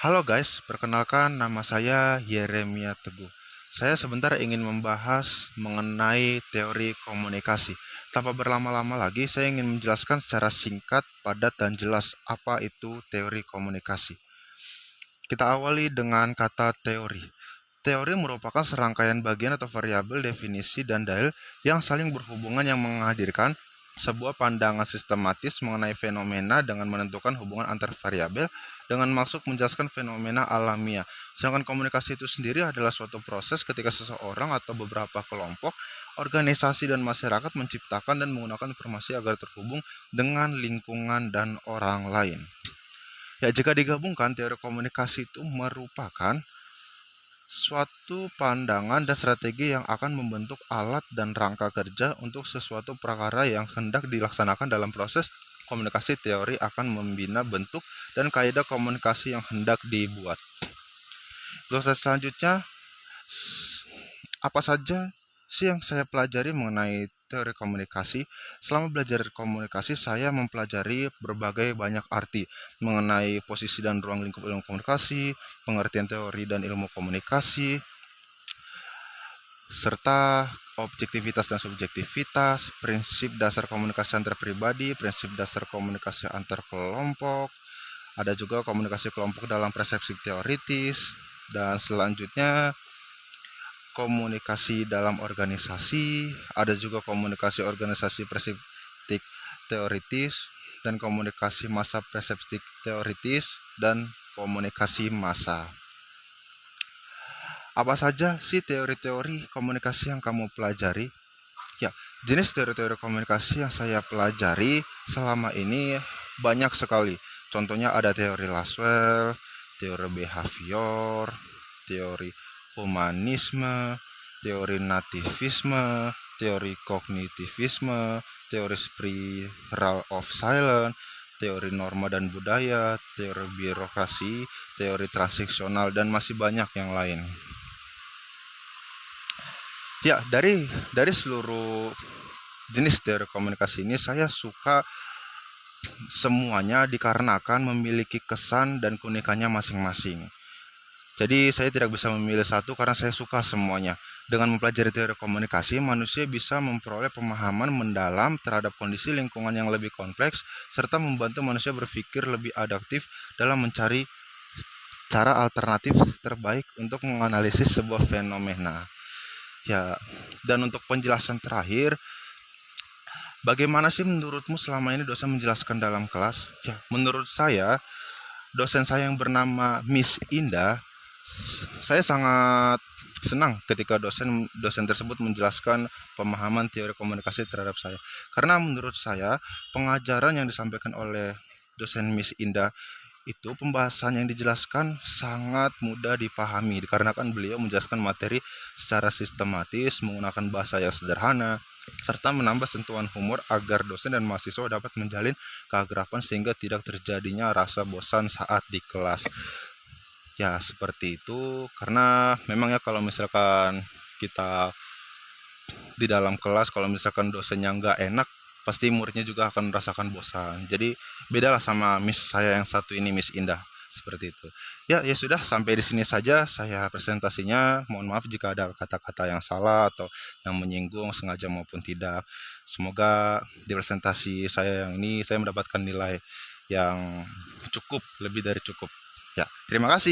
Halo guys, perkenalkan nama saya Yeremia Teguh. Saya sebentar ingin membahas mengenai teori komunikasi. Tanpa berlama-lama lagi, saya ingin menjelaskan secara singkat, padat, dan jelas apa itu teori komunikasi. Kita awali dengan kata teori. Teori merupakan serangkaian bagian atau variabel, definisi, dan dalil yang saling berhubungan yang menghadirkan sebuah pandangan sistematis mengenai fenomena dengan menentukan hubungan antar variabel dengan maksud menjelaskan fenomena alamiah. Sedangkan komunikasi itu sendiri adalah suatu proses ketika seseorang atau beberapa kelompok, organisasi, dan masyarakat menciptakan dan menggunakan informasi agar terhubung dengan lingkungan dan orang lain. Ya, jika digabungkan, teori komunikasi itu merupakan suatu pandangan dan strategi yang akan membentuk alat dan rangka kerja untuk sesuatu perkara yang hendak dilaksanakan dalam proses komunikasi. Teori akan membina bentuk dan kaidah komunikasi yang hendak dibuat. Dosen selanjutnya, apa saja sih yang saya pelajari mengenai teori komunikasi? Selama belajar komunikasi, saya mempelajari berbagai banyak arti mengenai posisi dan ruang lingkup ilmu komunikasi, pengertian teori dan ilmu komunikasi, serta objektivitas dan subjektivitas, prinsip dasar komunikasi antar pribadi, prinsip dasar komunikasi antar kelompok, ada juga komunikasi kelompok dalam persepsi teoritis, dan selanjutnya komunikasi dalam organisasi, ada juga komunikasi organisasi perseptik teoritis, dan komunikasi massa perseptik teoritis, dan komunikasi massa. Apa saja sih teori-teori komunikasi yang kamu pelajari? Ya, jenis teori-teori komunikasi yang saya pelajari selama ini banyak sekali. Contohnya ada teori Laswell, teori behavior, teori humanisme, teori nativisme, teori kognitivisme, teori spiral of silence, teori norma dan budaya, teori birokrasi, teori transisional, dan masih banyak yang lain. Ya, dari seluruh jenis teori komunikasi ini saya suka semuanya dikarenakan memiliki kesan dan keunikannya masing-masing. Jadi saya tidak bisa memilih satu karena saya suka semuanya. Dengan mempelajari teori komunikasi, manusia bisa memperoleh pemahaman mendalam terhadap kondisi lingkungan yang lebih kompleks, serta membantu manusia berpikir lebih adaptif dalam mencari cara alternatif terbaik untuk menganalisis sebuah fenomena. Ya, dan untuk penjelasan terakhir, bagaimana sih menurutmu selama ini dosen menjelaskan dalam kelas? Ya, menurut saya, dosen saya yang bernama Miss Indah, saya sangat senang ketika dosen tersebut menjelaskan pemahaman teori komunikasi terhadap saya. Karena menurut saya, pengajaran yang disampaikan oleh dosen Miss Indah itu pembahasan yang dijelaskan sangat mudah dipahami dikarenakan beliau menjelaskan materi secara sistematis menggunakan bahasa yang sederhana serta menambah sentuhan humor agar dosen dan mahasiswa dapat menjalin keakraban sehingga tidak terjadinya rasa bosan saat di kelas. Ya, seperti itu. Karena memang ya kalau misalkan kita di dalam kelas, kalau misalkan dosennya nggak enak, pasti muridnya juga akan merasakan bosan. Jadi bedalah sama Miss saya yang satu ini, Miss Indah, seperti itu. Ya, ya sudah, sampai di sini saja saya presentasinya. Mohon maaf jika ada kata-kata yang salah atau yang menyinggung sengaja maupun tidak. Semoga di presentasi saya yang ini saya mendapatkan nilai yang cukup, lebih dari cukup. Ya, terima kasih.